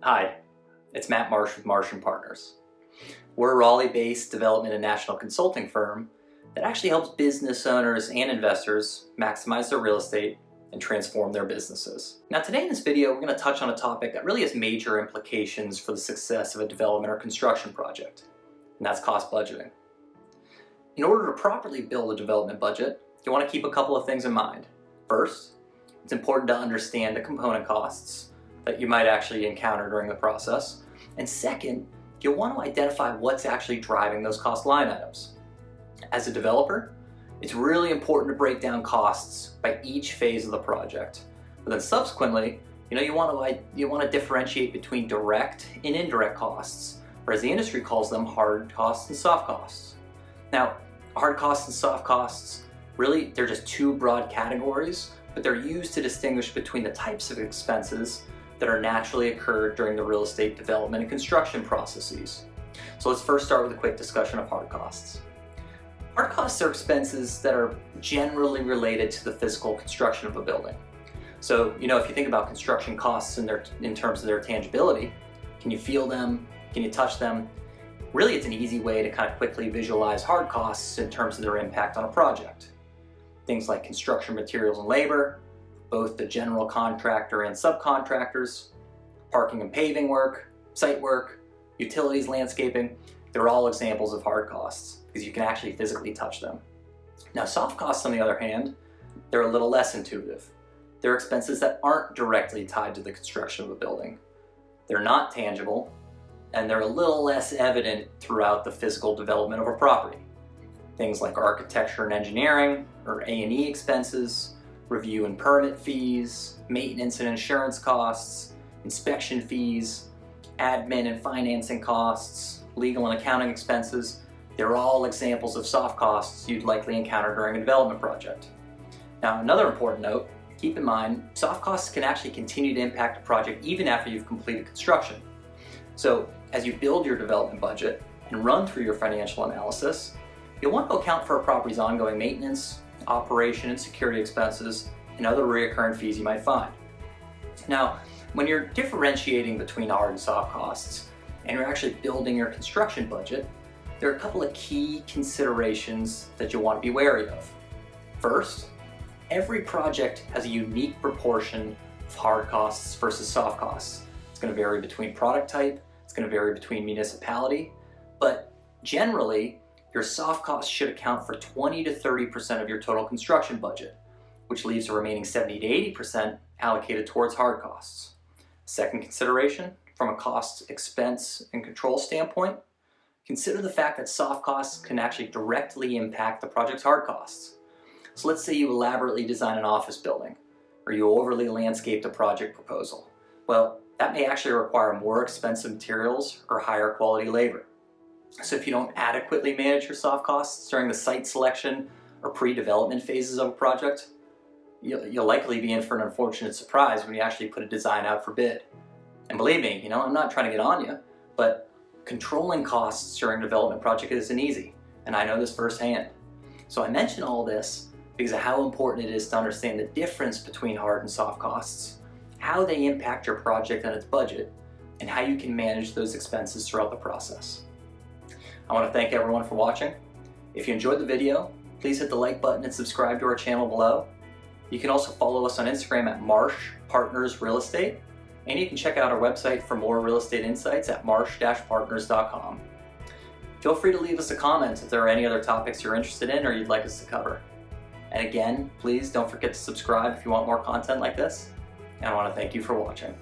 Hi, it's Matt Marsh with Marsh & Partners. We're a Raleigh-based development and national consulting firm that actually helps business owners and investors maximize their real estate and transform their businesses. Now today in this video, we're going to touch on a topic that really has major implications for the success of a development or construction project, and that's cost budgeting. In order to properly build a development budget, you want to keep a couple of things in mind. First, it's important to understand the component costs that you might actually encounter during the process. And second, you'll want to identify what's actually driving those cost line items. As a developer, it's really important to break down costs by each phase of the project. But then subsequently, you want to differentiate between direct and indirect costs, or as the industry calls them, hard costs and soft costs. Now, hard costs and soft costs, really, they're just two broad categories, but they're used to distinguish between the types of expenses that are naturally occurred during the real estate development and construction processes. So let's first start with a quick discussion of hard costs. Hard costs are expenses that are generally related to the physical construction of a building. So, if you think about construction costs in terms of their tangibility, can you feel them? Can you touch them? Really, it's an easy way to kind of quickly visualize hard costs in terms of their impact on a project. Things like construction materials and labor, both the general contractor and subcontractors, parking and paving work, site work, utilities, landscaping, they're all examples of hard costs because you can actually physically touch them. Now, soft costs, on the other hand, they're a little less intuitive. They're expenses that aren't directly tied to the construction of a building. They're not tangible, and they're a little less evident throughout the physical development of a property. Things like architecture and engineering, or A&E expenses, review and permit fees, maintenance and insurance costs, inspection fees, admin and financing costs, legal and accounting expenses. They're all examples of soft costs you'd likely encounter during a development project. Now, another important note, keep in mind, soft costs can actually continue to impact a project even after you've completed construction. So, as you build your development budget and run through your financial analysis, you'll want to account for a property's ongoing maintenance, operation and security expenses, and other recurring fees you might find. Now, when you're differentiating between hard and soft costs, and you're actually building your construction budget, there are a couple of key considerations that you'll want to be wary of. First, every project has a unique proportion of hard costs versus soft costs. It's going to vary between product type, it's going to vary between municipality, but generally, your soft costs should account for 20 to 30% of your total construction budget, which leaves the remaining 70 to 80% allocated towards hard costs. Second consideration, from a cost, expense, and control standpoint, consider the fact that soft costs can actually directly impact the project's hard costs. So let's say you elaborately design an office building, or you overly landscape a project proposal. Well, that may actually require more expensive materials or higher quality labor. So if you don't adequately manage your soft costs during the site selection or pre-development phases of a project, you'll likely be in for an unfortunate surprise when you actually put a design out for bid. And believe me, I'm not trying to get on you, but controlling costs during a development project isn't easy, and I know this firsthand. So I mention all this because of how important it is to understand the difference between hard and soft costs, how they impact your project and its budget, and how you can manage those expenses throughout the process. I want to thank everyone for watching. If you enjoyed the video, please hit the like button and subscribe to our channel below. You can also follow us on Instagram at Marsh Partners Real Estate, and you can check out our website for more real estate insights at marsh-partners.com. Feel free to leave us a comment if there are any other topics you're interested in or you'd like us to cover. And again, please don't forget to subscribe if you want more content like this, and I want to thank you for watching.